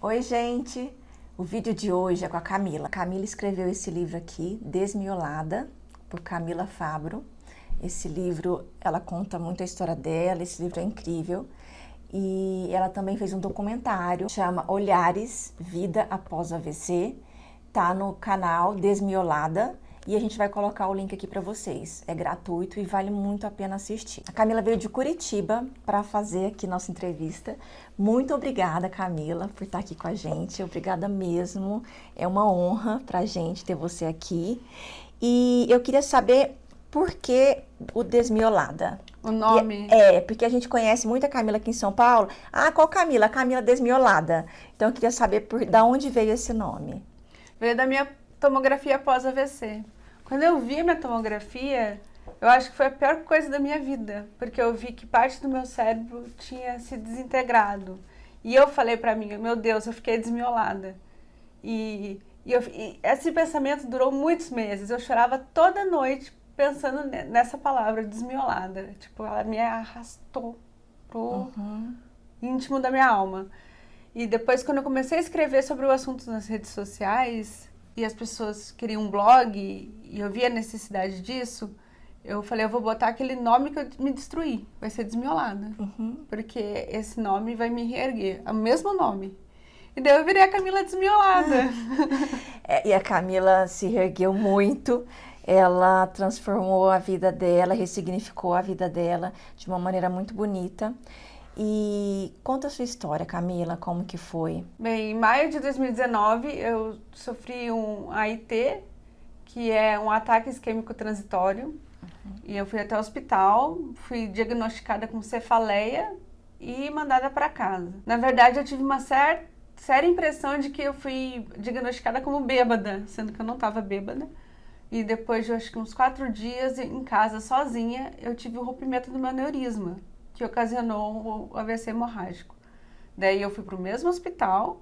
Oi, gente! O vídeo de hoje é com a Camila. A Camila escreveu esse livro aqui, Desmiolada, por Camila Fabro. Esse livro, ela conta muito a história dela, esse livro é incrível. E ela também fez um documentário, chama Olhares, Vida Após o AVC. Tá no canal Desmiolada. E a gente vai colocar o link aqui para vocês. É gratuito e vale muito a pena assistir. A Camila veio de Curitiba para fazer aqui nossa entrevista. Muito obrigada, Camila, por estar aqui com a gente. Obrigada mesmo. É uma honra para a gente ter você aqui. E eu queria saber por que o Desmiolada. O nome? Porque a gente conhece muito a Camila aqui em São Paulo. Ah, qual Camila? A Camila Desmiolada. Então eu queria saber da onde veio esse nome. Veio da minha tomografia pós-AVC. Quando eu vi a minha tomografia, eu acho que foi a pior coisa da minha vida, porque eu vi que parte do meu cérebro tinha se desintegrado. E eu falei pra mim, meu Deus, eu fiquei desmiolada. E esse pensamento durou muitos meses. Eu chorava toda noite pensando nessa palavra, desmiolada. Tipo, ela me arrastou pro íntimo da minha alma. E depois, quando eu comecei a escrever sobre o assunto nas redes sociais, e as pessoas queriam um blog, e eu via a necessidade disso, eu falei, eu vou botar aquele nome que eu me destruí, vai ser Desmiolada, porque esse nome vai me reerguer, é o mesmo nome. E daí eu virei a Camila Desmiolada. E a Camila se reergueu muito, ela transformou a vida dela, ressignificou a vida dela de uma maneira muito bonita. E conta a sua história, Camila, como que foi? Bem, em maio de 2019, eu sofri um AIT, que é um ataque isquêmico transitório. E eu fui até o hospital, fui diagnosticada com cefaleia e mandada para casa. Na verdade, eu tive uma séria impressão de que eu fui diagnosticada como bêbada, sendo que eu não estava bêbada. E depois de, acho que uns 4 dias em casa, sozinha, eu tive o rompimento do meu aneurisma, que ocasionou o AVC hemorrágico. Daí eu fui para o mesmo hospital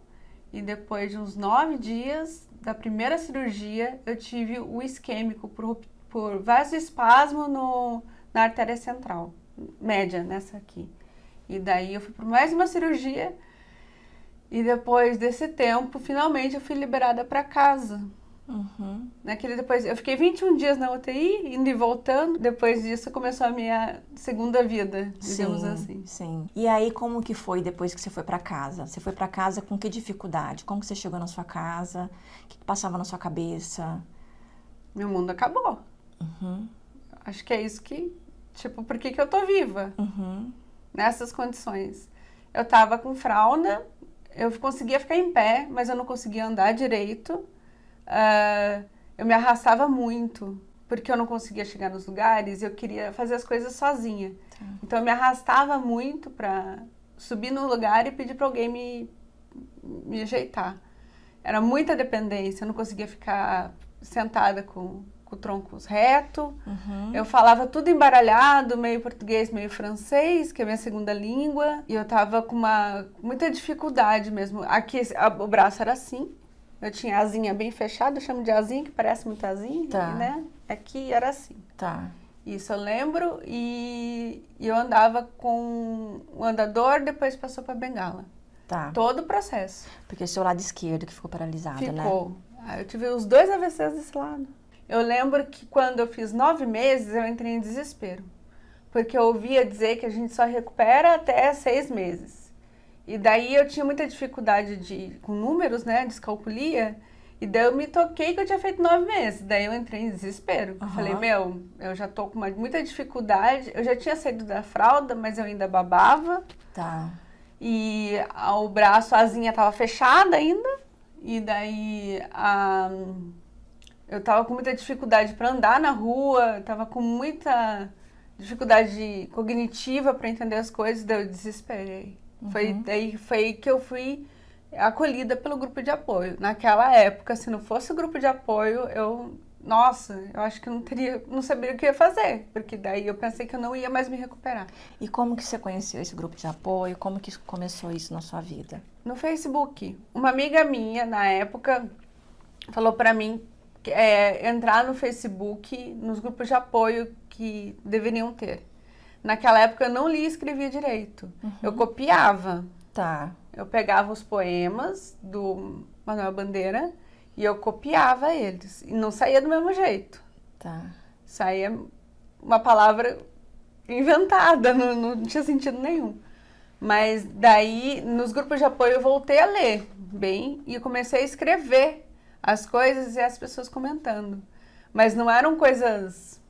e depois de uns 9 dias da primeira cirurgia, eu tive o isquêmico por vasoespasmo na artéria central, média, nessa aqui. E daí eu fui para mais uma cirurgia e depois desse tempo, finalmente eu fui liberada para casa. Depois, eu fiquei 21 dias na UTI, indo e voltando. Depois disso, começou a minha segunda vida, digamos assim. Sim. E aí, como que foi depois que você foi para casa? Você foi para casa com que dificuldade? Como que você chegou na sua casa? O que passava na sua cabeça? Meu mundo acabou. Acho que é isso que... Tipo, por que eu tô viva? Nessas condições. Eu tava com fralda, eu conseguia ficar em pé, mas eu não conseguia andar direito. Eu me arrastava muito, porque eu não conseguia chegar nos lugares e eu queria fazer as coisas sozinha. Então eu me arrastava muito para subir no lugar e pedir para alguém me ajeitar. Era muita dependência, eu não conseguia ficar sentada com o tronco reto. Eu falava tudo embaralhado, meio português, meio francês, que é a minha segunda língua. E eu tava com muita dificuldade mesmo. Aqui o braço era assim. Eu tinha a asinha bem fechada, eu chamo de asinha, que parece muito asinha, né? Aqui era assim. Isso eu lembro, e eu andava com o andador, depois passou para bengala. Todo o processo. Porque o seu lado esquerdo que ficou paralisado, né? Ficou. Eu tive os 2 AVCs desse lado. Eu lembro que quando eu fiz 9 meses, eu entrei em desespero. Porque eu ouvia dizer que a gente só recupera até 6 meses. E daí eu tinha muita dificuldade com números, né, descalculia, e daí eu me toquei que eu tinha feito 9 meses. Daí eu entrei em desespero. Eu falei, eu já tô com muita dificuldade, eu já tinha saído da fralda, mas eu ainda babava. E o braço, a asinha tava fechada ainda, e daí eu tava com muita dificuldade para andar na rua, tava com muita dificuldade cognitiva para entender as coisas, daí eu desesperei. Foi que eu fui acolhida pelo grupo de apoio. Naquela época, se não fosse o grupo de apoio, eu acho que não saberia o que ia fazer, porque daí eu pensei que eu não ia mais me recuperar. E como que você conheceu esse grupo de apoio? Como que começou isso na sua vida? No Facebook. Uma amiga minha, na época, falou pra mim entrar no Facebook, nos grupos de apoio que deveriam ter. Naquela época eu não lia e escrevia direito. Eu copiava. Tá. Eu pegava os poemas do Manuel Bandeira e eu copiava eles. E não saía do mesmo jeito. Tá. Saía uma palavra inventada, não tinha sentido nenhum. Mas daí, nos grupos de apoio, eu voltei a ler bem e eu comecei a escrever as coisas e as pessoas comentando. Mas não eram coisas...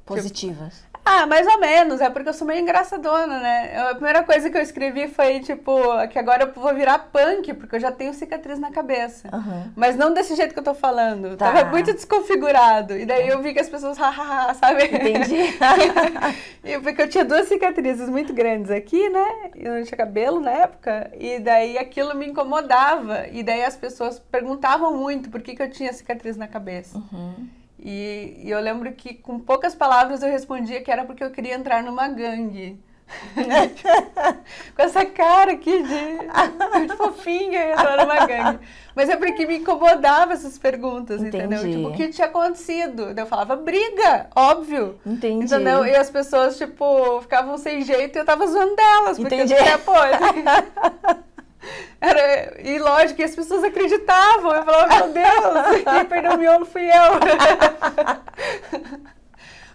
Positivas. Mais ou menos, é porque eu sou meio engraçadona, né? A primeira coisa que eu escrevi foi, tipo, que agora eu vou virar punk, porque eu já tenho cicatriz na cabeça. Uhum. Mas não desse jeito que eu tô falando. Tá. Tava muito desconfigurado. E daí eu vi que as pessoas, hahaha, sabe? Entendi. Porque eu tinha 2 cicatrizes muito grandes aqui, né? Eu não tinha cabelo na época. E daí aquilo me incomodava. E daí as pessoas perguntavam muito por que eu tinha cicatriz na cabeça. Uhum. E eu lembro que com poucas palavras eu respondia que era porque eu queria entrar numa gangue. Com essa cara aqui de fofinha, entrar numa gangue. Mas é porque me incomodava essas perguntas, entendeu? Entendi. Tipo, o que tinha acontecido? Daí eu falava, briga, óbvio. Entendi. Entendeu? E as pessoas, tipo, ficavam sem jeito e eu tava zoando delas. Porque Entendi. eu tinha podre. E lógico, e as pessoas acreditavam. Eu falava, meu Deus, quem perdeu o miolo fui eu.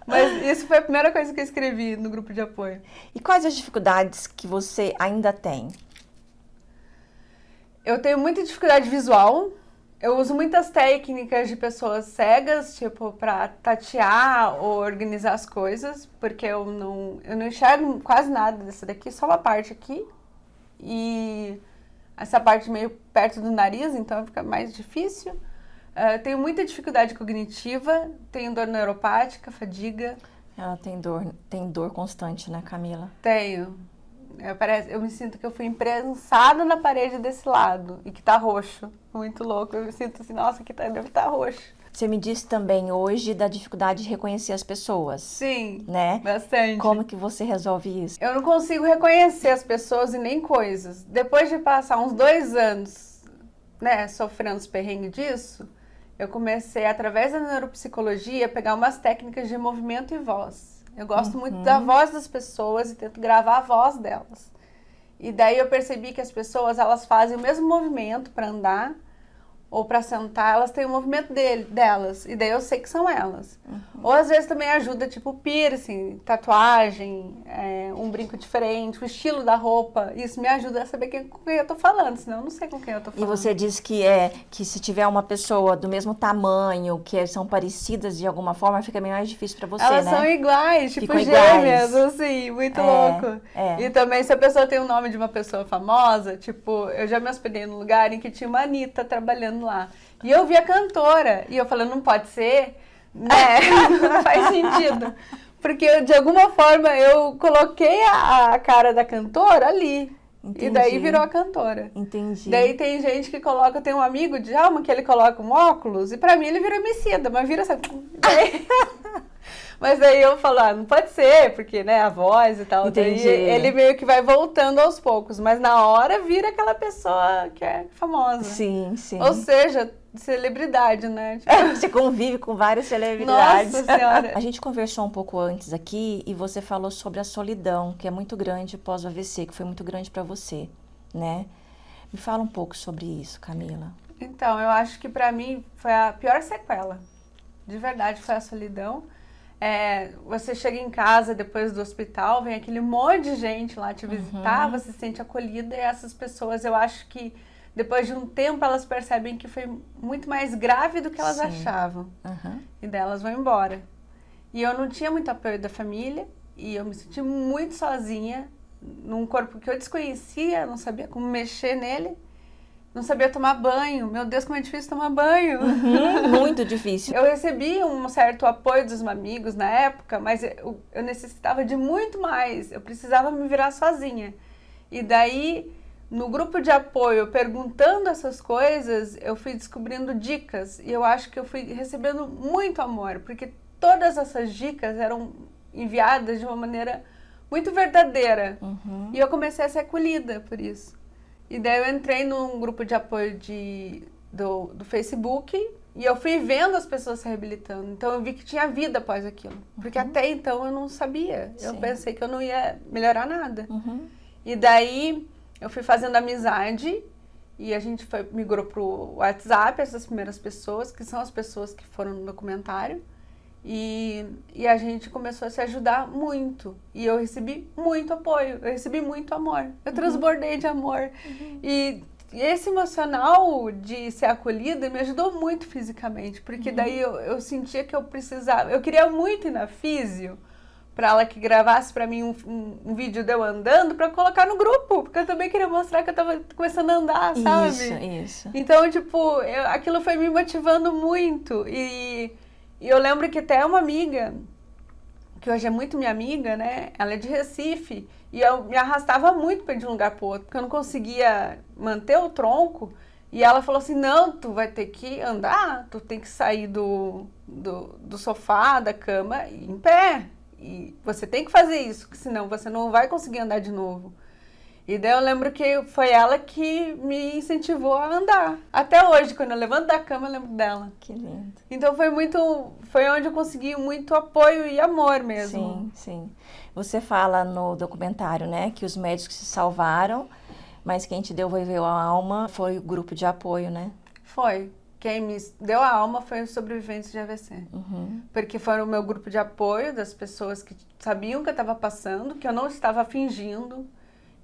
Mas isso foi a primeira coisa que eu escrevi no grupo de apoio. E quais as dificuldades que você ainda tem? Eu tenho muita dificuldade visual. Eu uso muitas técnicas de pessoas cegas, tipo, pra tatear ou organizar as coisas, porque eu não enxergo quase nada dessa daqui, só uma parte aqui. E essa parte meio perto do nariz, então fica mais difícil. Tenho muita dificuldade cognitiva, tenho dor neuropática, fadiga. Ela tem dor constante, né, Camila? Tenho. Eu me sinto que eu fui imprensada na parede desse lado e que tá roxo. Muito louco. Eu me sinto assim, nossa, aqui deve estar roxo. Você me disse também hoje da dificuldade de reconhecer as pessoas. Sim, né? Bastante. Como que você resolve isso? Eu não consigo reconhecer as pessoas e nem coisas. Depois de passar uns 2 anos, né, sofrendo os perrengues disso, eu comecei, através da neuropsicologia, a pegar umas técnicas de movimento e voz. Eu gosto muito da voz das pessoas e tento gravar a voz delas. E daí eu percebi que as pessoas, elas fazem o mesmo movimento para andar ou para sentar, elas têm o movimento delas, e daí eu sei que são elas. Ou às vezes também ajuda, tipo piercing, tatuagem, um brinco diferente, o estilo da roupa, isso me ajuda a saber com quem eu tô falando, senão eu não sei com quem eu tô falando. E você disse que se tiver uma pessoa do mesmo tamanho, que são parecidas de alguma forma, fica bem mais difícil para você, elas né? são iguais, tipo Ficam gêmeas, iguais. assim, muito louco. E também se a pessoa tem o nome de uma pessoa famosa, tipo, eu já me hospedei num lugar em que tinha uma Anitta trabalhando lá. E eu vi a cantora, e eu falei, não pode ser, né? Não faz sentido. Porque de alguma forma eu coloquei a cara da cantora ali. Entendi. E daí virou a cantora. Entendi. Daí tem gente que coloca, tem um amigo de alma que ele coloca um óculos, e pra mim ele virou Emicida, mas vira assim. Mas aí eu falo, não pode ser, porque, né, a voz e tal. Entendi. Daí ele meio que vai voltando aos poucos, mas na hora vira aquela pessoa que é famosa. Sim, sim. Ou seja, celebridade, né? Tipo... Você convive com várias celebridades. Nossa Senhora! A gente conversou um pouco antes aqui e você falou sobre a solidão, que é muito grande pós-AVC, que foi muito grande para você, né? Me fala um pouco sobre isso, Camila. Então, eu acho que pra mim foi a pior sequela. De verdade, foi a solidão. Você chega em casa depois do hospital, vem aquele monte de gente lá te visitar, você se sente acolhida e essas pessoas, eu acho que depois de um tempo elas percebem que foi muito mais grave do que elas achavam. E daí elas vão embora. E eu não tinha muito apoio da família e eu me senti muito sozinha num corpo que eu desconhecia, não sabia como mexer nele. Não sabia tomar banho. Meu Deus, como é difícil tomar banho. Muito difícil. Eu recebi um certo apoio dos amigos na época, mas eu necessitava de muito mais. Eu precisava me virar sozinha. E daí, no grupo de apoio, perguntando essas coisas, eu fui descobrindo dicas. E eu acho que eu fui recebendo muito amor, porque todas essas dicas eram enviadas de uma maneira muito verdadeira. E eu comecei a ser acolhida por isso. E daí eu entrei num grupo de apoio do Facebook e eu fui vendo as pessoas se reabilitando. Então eu vi que tinha vida após aquilo. Porque até então eu não sabia. Eu pensei que eu não ia melhorar nada. E daí eu fui fazendo amizade e a gente migrou pro WhatsApp, essas primeiras pessoas, que são as pessoas que foram no documentário. E a gente começou a se ajudar muito. E eu recebi muito apoio, eu recebi muito amor. Eu transbordei de amor. E esse emocional de ser acolhida me ajudou muito fisicamente. Porque daí eu sentia que eu precisava... Eu queria muito ir na físio, para ela que gravasse para mim um vídeo de eu andando, para colocar no grupo. Porque eu também queria mostrar que eu tava começando a andar, sabe? Isso. Então, tipo, aquilo foi me motivando muito. E eu lembro que até uma amiga, que hoje é muito minha amiga, né? Ela é de Recife. E eu me arrastava muito para ir de um lugar para o outro, porque eu não conseguia manter o tronco. E ela falou assim, não, tu vai ter que andar, tu tem que sair do sofá, da cama, em pé. E você tem que fazer isso, porque senão você não vai conseguir andar de novo. E daí eu lembro que foi ela que me incentivou a andar. Até hoje, quando eu levanto da cama, eu lembro dela. Que lindo. Então foi onde eu consegui muito apoio e amor mesmo. Sim. Você fala no documentário, né, que os médicos se salvaram, mas quem te devolveu a alma foi o grupo de apoio, né? Foi. Quem me deu a alma foi os sobreviventes de AVC. Porque foram o meu grupo de apoio, das pessoas que sabiam que eu estava passando, que eu não estava fingindo,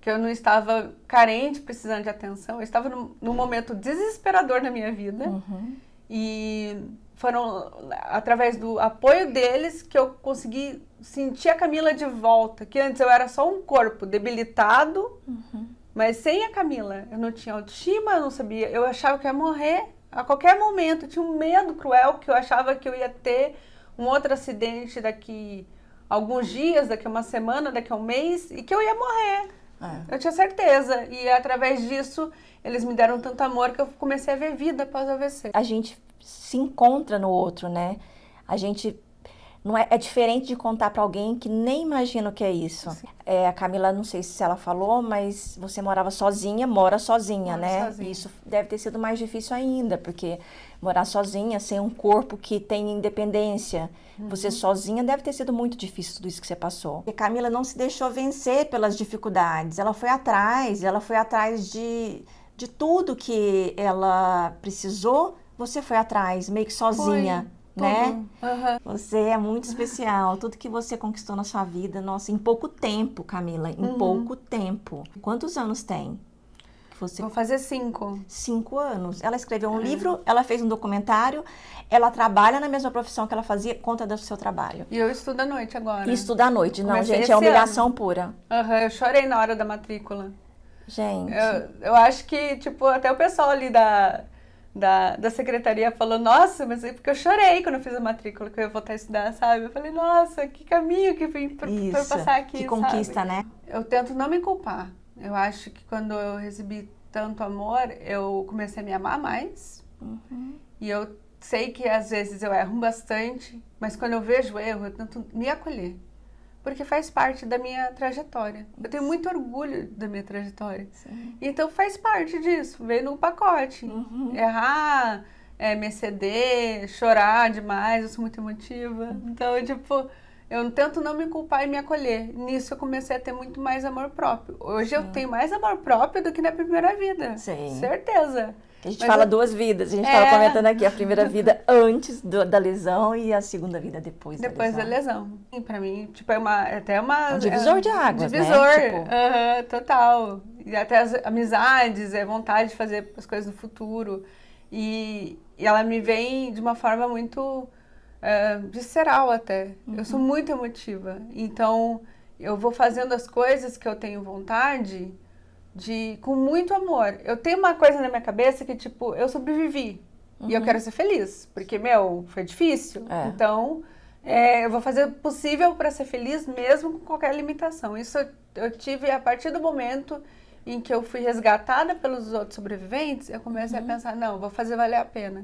que eu não estava carente, precisando de atenção. Eu estava num momento desesperador na minha vida. E foram através do apoio deles que eu consegui sentir a Camila de volta. Que antes eu era só um corpo debilitado, mas sem a Camila. Eu não tinha autoestima, eu não sabia. Eu achava que eu ia morrer a qualquer momento. Eu tinha um medo cruel, que eu achava que eu ia ter um outro acidente daqui a alguns dias, daqui a uma semana, daqui a um mês, e que eu ia morrer. Eu tinha certeza. E através disso, eles me deram tanto amor que eu comecei a ver vida após o AVC. A gente se encontra no outro, né? A gente... Não é diferente de contar para alguém que nem imagina o que é isso. A Camila, não sei se ela falou, mas você mora sozinha, né? Sozinha. Isso deve ter sido mais difícil ainda, porque morar sozinha, sem um corpo que tem independência, você sozinha, deve ter sido muito difícil tudo isso que você passou. E a Camila não se deixou vencer pelas dificuldades, ela foi atrás de tudo que ela precisou, você foi atrás, meio que sozinha. Né? Você é muito especial. Tudo que você conquistou na sua vida, nossa, em pouco tempo, Camila, em pouco tempo. Quantos anos tem? Vou fazer 5. 5 anos. Ela escreveu um livro, ela fez um documentário, ela trabalha na mesma profissão que ela fazia, conta do seu trabalho. E eu estudo à noite agora. E estuda à noite. Não, Comecei gente, é humilhação pura. Eu chorei na hora da matrícula. Gente. Eu acho que, tipo, até o pessoal ali da secretaria falou, nossa, mas é porque eu chorei quando eu fiz a matrícula, que eu ia voltar a estudar, sabe? Eu falei, nossa, que caminho que fui pra passar aqui, que conquista, sabe? né? Eu tento não me culpar. Eu acho que quando eu recebi tanto amor, eu comecei a me amar mais. E eu sei que às vezes eu erro bastante, mas quando eu vejo o erro, eu tento me acolher. Porque faz parte da minha trajetória. Eu tenho muito orgulho da minha trajetória. Sim. Então faz parte disso, veio no pacote. Errar, me exceder, chorar demais, eu sou muito emotiva. Então, tipo, eu tento não me culpar e me acolher. Nisso eu comecei a ter muito mais amor próprio. Hoje eu tenho mais amor próprio do que na primeira vida. Sim. Certeza. A gente fala 2 vidas, a gente estava comentando aqui, a primeira vida antes da lesão e a segunda vida depois da lesão. E pra mim, tipo, até uma... Um divisor de águas, divisor, né? Tipo... total. E até as amizades, vontade de fazer as coisas no futuro. E ela me vem de uma forma muito visceral até. Eu sou muito emotiva. Então, eu vou fazendo as coisas que eu tenho vontade... com muito amor. Eu tenho uma coisa na minha cabeça que, tipo, eu sobrevivi. E eu quero ser feliz. Porque, foi difícil. Então, eu vou fazer o possível para ser feliz mesmo com qualquer limitação. Isso eu tive a partir do momento em que eu fui resgatada pelos outros sobreviventes, eu comecei a pensar, não, vou fazer valer a pena.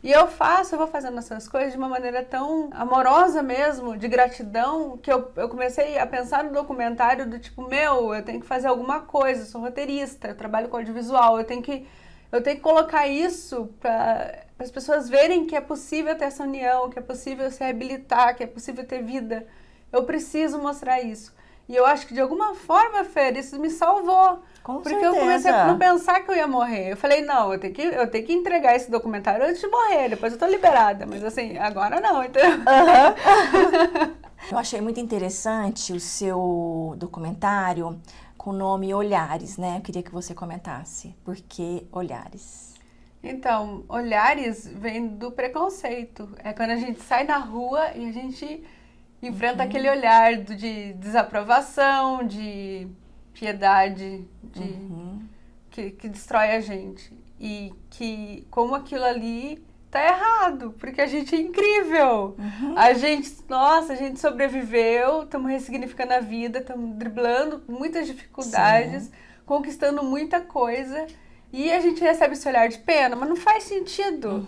E eu vou fazendo essas coisas de uma maneira tão amorosa mesmo, de gratidão, que eu comecei a pensar no documentário do tipo, eu tenho que fazer alguma coisa, eu sou roteirista, eu trabalho com audiovisual, eu tenho que colocar isso para as pessoas verem que é possível ter essa união, que é possível se reabilitar, que é possível ter vida. Eu preciso mostrar isso. E eu acho que de alguma forma, Fer, isso me salvou. Com porque certeza. eu comecei a não pensar que eu ia morrer. Eu falei, não, eu tenho que entregar esse documentário antes de morrer, depois eu tô liberada. Mas assim, agora não, entendeu? Eu achei muito interessante o seu documentário com o nome Olhares, né? Eu queria que você comentasse. Por que Olhares? Então, olhares vem do preconceito. É quando a gente sai na rua e a gente enfrenta aquele olhar de desaprovação, de piedade, que destrói a gente. E que como aquilo ali tá errado, porque a gente é incrível. A gente sobreviveu, estamos ressignificando a vida, estamos driblando muitas dificuldades, conquistando muita coisa. E a gente recebe esse olhar de pena, mas não faz sentido.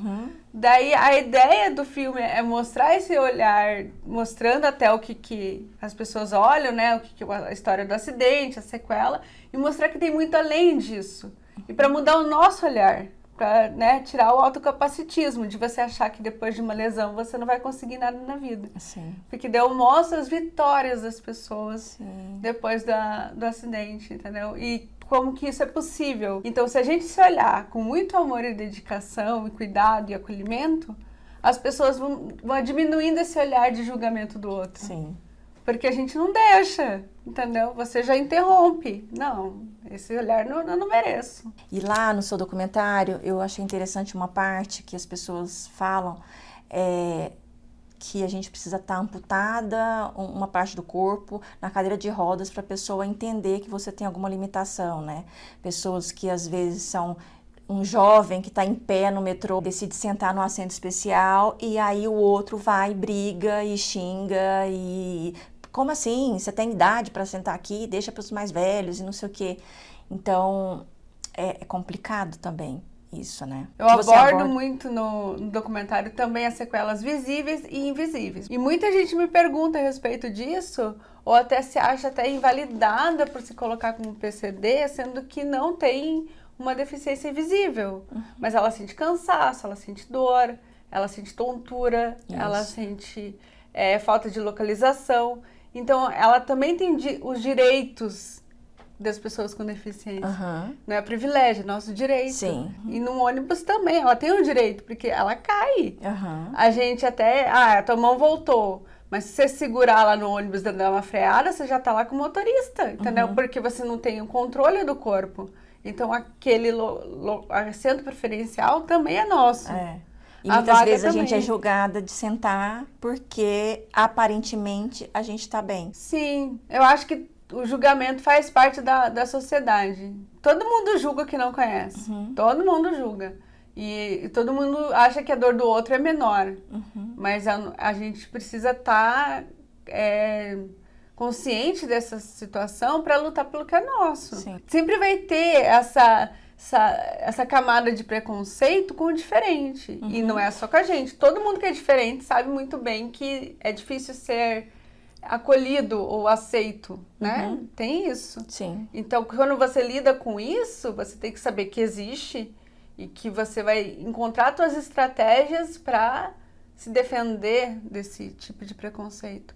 Daí a ideia do filme é mostrar esse olhar, mostrando até o que as pessoas olham, né? A história do acidente, a sequela, e mostrar que tem muito além disso. E para mudar o nosso olhar, para, né, tirar o autocapacitismo de você achar que depois de uma lesão você não vai conseguir nada na vida. Sim. Porque daí eu mostro as vitórias das pessoas depois do acidente, entendeu? E como que isso é possível. Então, se a gente se olhar com muito amor e dedicação, e cuidado e acolhimento, as pessoas vão diminuindo esse olhar de julgamento do outro. Sim. Porque a gente não deixa, entendeu? Você já interrompe. Não, esse olhar eu não mereço. E lá no seu documentário, eu achei interessante uma parte que as pessoas falam, que a gente precisa estar amputada, uma parte do corpo, na cadeira de rodas, para a pessoa entender que você tem alguma limitação, né? Pessoas que às vezes são um jovem que está em pé no metrô, decide sentar no assento especial e aí o outro vai, briga e xinga e... Como assim? Você tem idade para sentar aqui? Deixa para os mais velhos e não sei o quê. Então, é complicado também. Isso, né? Eu abordo muito no documentário também as sequelas visíveis e invisíveis. E muita gente me pergunta a respeito disso, ou até se acha até invalidada por se colocar como PCD, sendo que não tem uma deficiência invisível. Mas ela sente cansaço, ela sente dor, ela sente tontura, ela sente falta de localização. Então, ela também tem os direitos das pessoas com deficiência. Não é privilégio, é nosso direito. Sim. E no ônibus também, ela tem o direito, porque ela cai. A gente até, a tua mão voltou, mas se você segurar lá no ônibus dando uma freada, você já tá lá com o motorista, entendeu? Porque você não tem o controle do corpo. Então, aquele assento preferencial também é nosso. E muitas vezes a gente é julgada de sentar porque, aparentemente, a gente tá bem. Sim, eu acho que o julgamento faz parte da sociedade. Todo mundo julga que não conhece. Todo mundo julga. E todo mundo acha que a dor do outro é menor. Mas a gente precisa estar consciente dessa situação para lutar pelo que é nosso. Sim. Sempre vai ter essa camada de preconceito com o diferente. E não é só com a gente. Todo mundo que é diferente sabe muito bem que é difícil ser acolhido ou aceito, né? Tem isso. Sim. Então, quando você lida com isso, você tem que saber que existe e que você vai encontrar suas estratégias para se defender desse tipo de preconceito.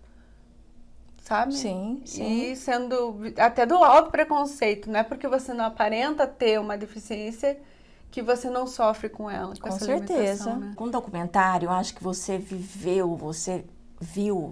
Sabe? Sim. E sendo até do alto preconceito, não é porque você não aparenta ter uma deficiência que você não sofre com ela. Com certeza. Né? Com o documentário, eu acho que você viu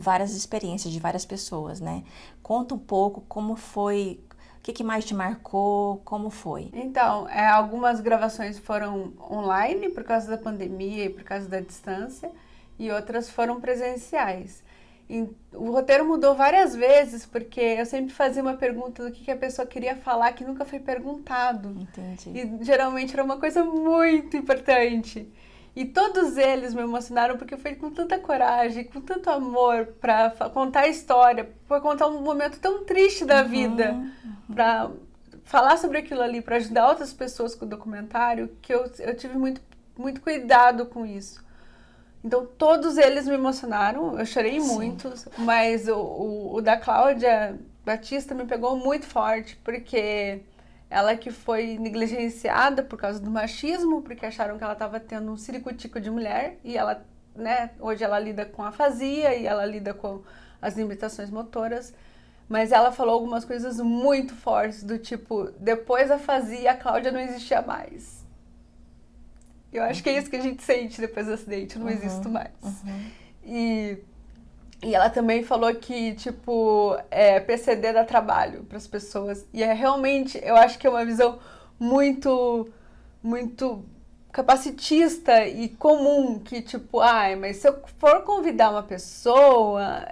várias experiências de várias pessoas, né? Conta um pouco como foi, o que mais te marcou, como foi? Então, algumas gravações foram online por causa da pandemia e por causa da distância, e outras foram presenciais. E o roteiro mudou várias vezes, porque eu sempre fazia uma pergunta do que a pessoa queria falar que nunca foi perguntado. Entendi. E geralmente era uma coisa muito importante. E todos eles me emocionaram porque foi com tanta coragem, com tanto amor para contar a história, para contar um momento tão triste da vida, para falar sobre aquilo ali, para ajudar outras pessoas com o documentário, que eu tive muito, muito cuidado com isso. Então, todos eles me emocionaram, eu chorei muito, mas o da Cláudia Batista me pegou muito forte, porque ela que foi negligenciada por causa do machismo, porque acharam que ela estava tendo um ciricutico de mulher, e ela, né, hoje ela lida com afasia e ela lida com as limitações motoras, mas ela falou algumas coisas muito fortes, do tipo, depois da Fazia, a Cláudia não existia mais. Eu acho que é isso que a gente sente depois do acidente, eu não existo mais. E ela também falou que, tipo, PCD dá trabalho para as pessoas. E realmente, eu acho que é uma visão muito, muito capacitista e comum, que tipo, mas se eu for convidar uma pessoa,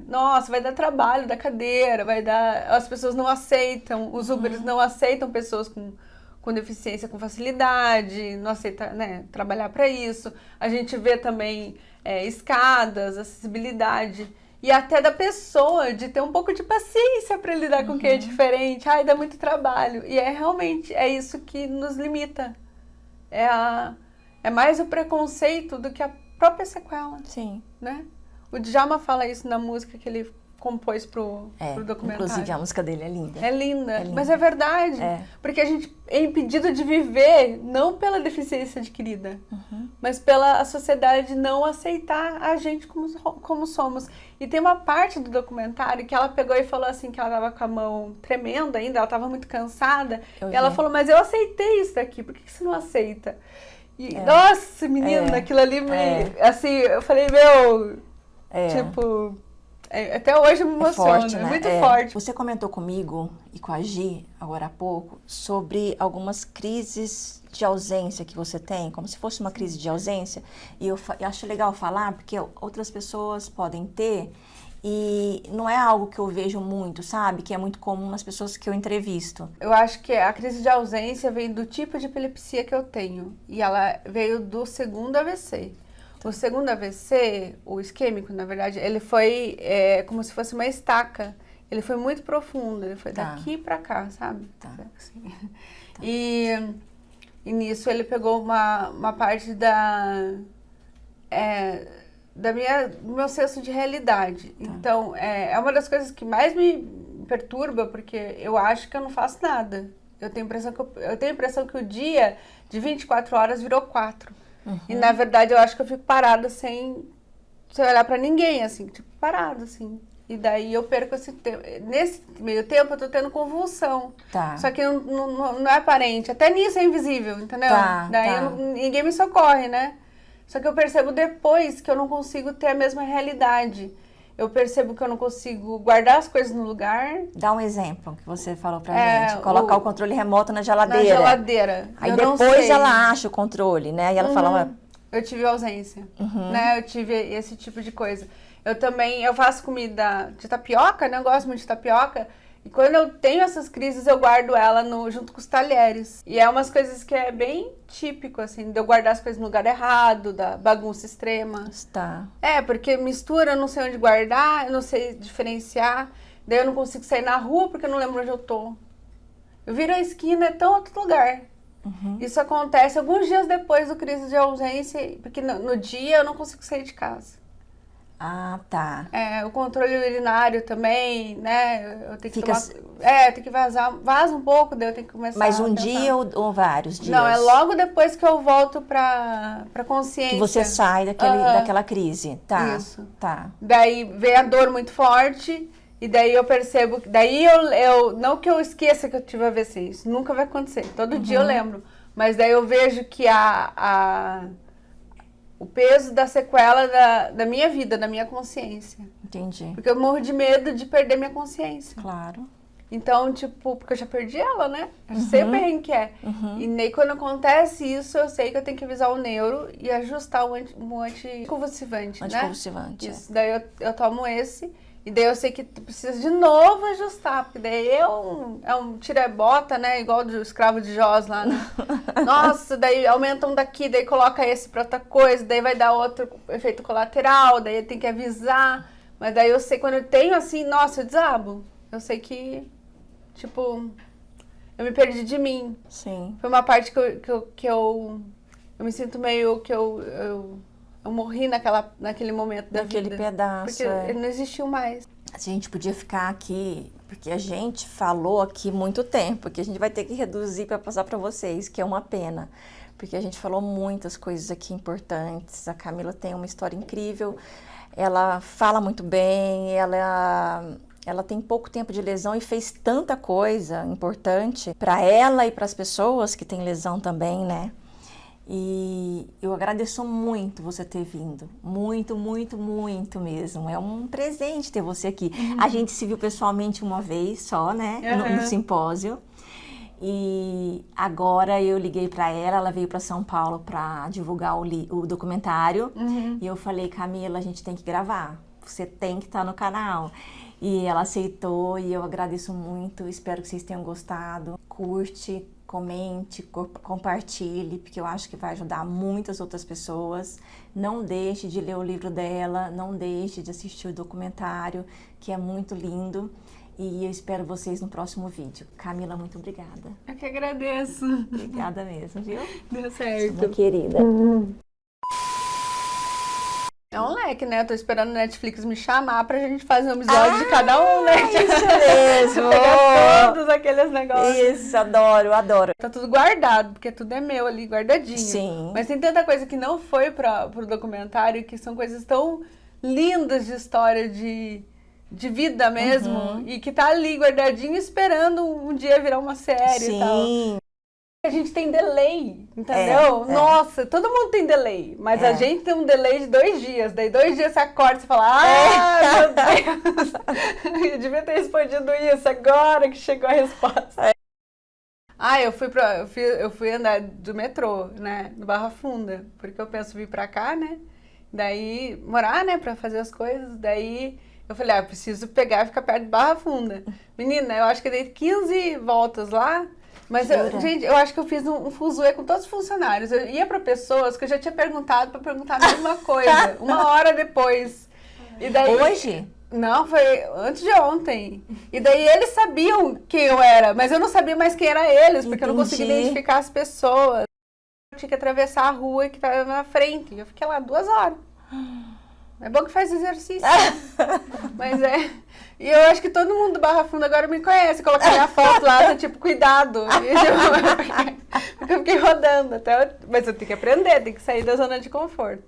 nossa, vai dar trabalho da cadeira, as pessoas não aceitam, os Ubers não aceitam pessoas com deficiência com facilidade, não aceita, né, trabalhar para isso. A gente vê também escadas, acessibilidade, e até da pessoa de ter um pouco de paciência para lidar com quem é diferente. Dá muito trabalho. E realmente isso que nos limita. É mais o preconceito do que a própria sequela. Sim. Né? O Djalma fala isso na música que ele compôs pro documentário. Inclusive a música dele é linda. É linda, mas é verdade. Porque a gente é impedido de viver não pela deficiência adquirida, mas pela sociedade não aceitar a gente como somos. E tem uma parte do documentário que ela pegou e falou assim, que ela tava com a mão tremenda ainda, ela tava muito cansada. E ela falou, mas eu aceitei isso daqui, por que você não aceita? E, nossa, menina, aquilo ali assim, eu falei, tipo... até hoje me emociona, forte, né? Muito forte. Você comentou comigo e com a Gi, agora há pouco, sobre algumas crises de ausência que você tem, como se fosse uma crise de ausência, e eu acho legal falar, porque outras pessoas podem ter, e não é algo que eu vejo muito, sabe? Que é muito comum nas pessoas que eu entrevisto. Eu acho que a crise de ausência vem do tipo de epilepsia que eu tenho, e ela veio do segundo AVC. O segundo AVC, o isquêmico, na verdade, ele foi como se fosse uma estaca. Ele foi muito profundo, ele foi daqui pra cá, sabe? Assim. E nisso ele pegou uma parte do meu senso de realidade. Então, é uma das coisas que mais me perturba, porque eu acho que eu não faço nada. Eu tenho a impressão que o dia de 24 horas virou 4. E, na verdade, eu acho que eu fico parada sem olhar pra ninguém, assim, tipo, parada, assim. E daí eu perco esse tempo. Nesse meio tempo, eu tô tendo convulsão. Só que não é aparente. Até nisso é invisível, entendeu? Daí ninguém me socorre, né? Só que eu percebo depois que eu não consigo ter a mesma realidade. Eu percebo que eu não consigo guardar as coisas no lugar. Dá um exemplo que você falou pra gente. Colocar o controle remoto na geladeira. Na geladeira. Aí depois ela acha o controle, né? E ela fala... Eu tive ausência, né? Eu tive esse tipo de coisa. Eu faço comida de tapioca, né? Eu gosto muito de tapioca. E quando eu tenho essas crises, eu guardo ela junto com os talheres. E é umas coisas que é bem típico, assim, de eu guardar as coisas no lugar errado, da bagunça extrema. Porque mistura, eu não sei onde guardar, eu não sei diferenciar. Daí eu não consigo sair na rua porque eu não lembro onde eu tô. Eu viro a esquina, tão outro lugar. Isso acontece alguns dias depois do crise de ausência, porque no dia eu não consigo sair de casa. O controle urinário também, né? Eu tenho que tem que vaza um pouco, daí eu tenho que começar Mas um dia ou vários dias? Não, é logo depois que eu volto pra consciência. Que você sai daquela crise, Isso. Daí vem a dor muito forte, e daí eu percebo, daí eu não que eu esqueça que eu tive AVC, isso nunca vai acontecer, todo dia eu lembro, mas daí eu vejo que o peso da sequela da minha vida, da minha consciência. Entendi. Porque eu morro de medo de perder minha consciência. Claro. Então, tipo, porque eu já perdi ela, né? Eu sei o perrengue que é. E nem quando acontece isso, eu sei que eu tenho que avisar o neuro e ajustar o anticonvulsivante, né? Anticonvulsivante. Isso. Daí eu tomo esse. E daí eu sei que precisa de novo ajustar, porque daí é um tira-bota, né? Igual do escravo de Joz lá, né? Nossa, daí aumenta um daqui, daí coloca esse pra outra coisa, daí vai dar outro efeito colateral, daí tem que avisar. Mas daí eu sei, quando eu tenho assim, nossa, eu desabo. Eu sei que, tipo, eu me perdi de mim. Sim. Foi uma parte que eu me sinto meio que eu morri naquele momento da vida. Naquele pedaço, porque ele não existiu mais. A gente podia ficar aqui, porque a gente falou aqui muito tempo, que a gente vai ter que reduzir para passar para vocês, que é uma pena. Porque a gente falou muitas coisas aqui importantes. A Camila tem uma história incrível, ela fala muito bem, ela Ela tem pouco tempo de lesão e fez tanta coisa importante para ela e para as pessoas que têm lesão também, né? E eu agradeço muito você ter vindo. Muito, muito, muito mesmo. É um presente ter você aqui. A gente se viu pessoalmente uma vez só, né? No simpósio. E agora eu liguei para ela veio para São Paulo para divulgar o documentário. E eu falei, Camila, a gente tem que gravar. Você tem que estar no canal. E ela aceitou e eu agradeço muito. Espero que vocês tenham gostado. Curte, comente, compartilhe, porque eu acho que vai ajudar muitas outras pessoas. Não deixe de ler o livro dela, não deixe de assistir o documentário, que é muito lindo. E eu espero vocês no próximo vídeo. Camila, muito obrigada. Eu que agradeço. Obrigada mesmo, viu? Deu certo. Minha querida. É um leque, né? Eu tô esperando o Netflix me chamar pra gente fazer um episódio de cada um, né? Isso mesmo! Pegar todos aqueles negócios. Isso, adoro, adoro. Tá tudo guardado, porque tudo é meu ali, guardadinho. Sim. Mas tem tanta coisa que não foi pro documentário, que são coisas tão lindas de história de vida mesmo, e que tá ali guardadinho esperando um dia virar uma série e tal. Sim. A gente tem delay, entendeu? Nossa, todo mundo tem delay, mas a gente tem um delay de 2 dias. Daí 2 dias você acorda e você fala, meu Deus, eu devia ter respondido isso agora que chegou a resposta. Eu fui andar do metrô, né, no Barra Funda, porque eu penso vir pra cá, né, daí morar, né, pra fazer as coisas, daí eu falei, eu preciso pegar e ficar perto de Barra Funda. Menina, eu acho que eu dei 15 voltas lá. Mas, gente, eu acho que eu fiz um fuzuê com todos os funcionários. Eu ia para pessoas que eu já tinha perguntado para perguntar a mesma coisa, 1 hora depois. E daí, hoje? Não, foi antes de ontem. E daí eles sabiam quem eu era, mas eu não sabia mais quem era eles, porque eu não conseguia identificar as pessoas. Eu tinha que atravessar a rua que estava na frente. Eu fiquei lá 2 horas. É bom que faz exercício. Mas E eu acho que todo mundo do Barra Funda agora me conhece. Coloquei minha foto lá, tá, tipo, cuidado. Porque eu fiquei rodando. Mas eu tenho que aprender, tenho que sair da zona de conforto.